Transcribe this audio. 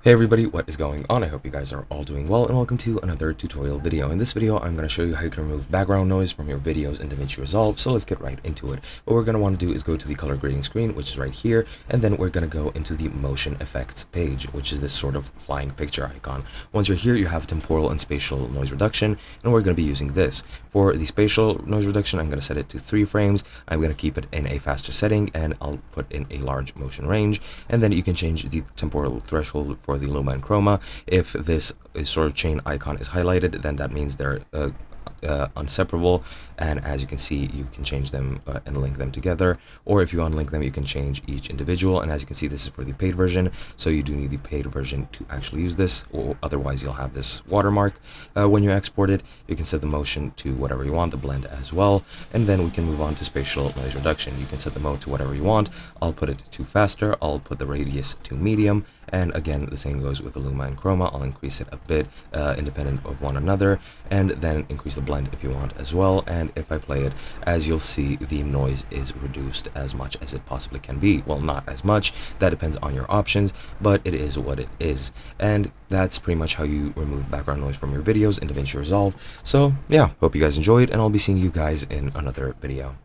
Hey everybody, what is going on? I hope you guys are all doing well, and welcome to another tutorial video. In this video, I'm going to show you how you can remove background noise from your videos in Davinci Resolve, so let's get right into it. What we're going to want to do is go to the color grading screen, which is right here, and then we're going to go into the motion effects page, which is this sort of flying picture icon. Once you're here, you have temporal and spatial noise reduction, and we're going to be using this. For the spatial noise reduction, I'm going to set it to 3 frames. I'm going to keep it in a faster setting, and I'll put in a large motion range, and then you can change the temporal threshold for the luma and chroma. If this sort of chain icon is highlighted, then that means they're inseparable, and as you can see, you can change them and link them together, or if you unlink them, you can change each individual. And as you can see, this is for the paid version, so you do need the paid version to actually use this, or otherwise you'll have this watermark when you export it. You can set the motion to whatever you want, the blend as well, and then we can move on to spatial noise reduction. You can set the mode to whatever you want. I'll put it to faster, I'll put the radius to medium, and again the same goes with the luma and chroma. I'll increase it a bit independent of one another, and then increase the blend if you want as well. And if I play it, as you'll see, the noise is reduced as much as it possibly can be. Well, not as much, that depends on your options, but it is what it is. And that's pretty much how you remove background noise from your videos in Davinci Resolve. So yeah, hope you guys enjoyed, and I'll be seeing you guys in another video.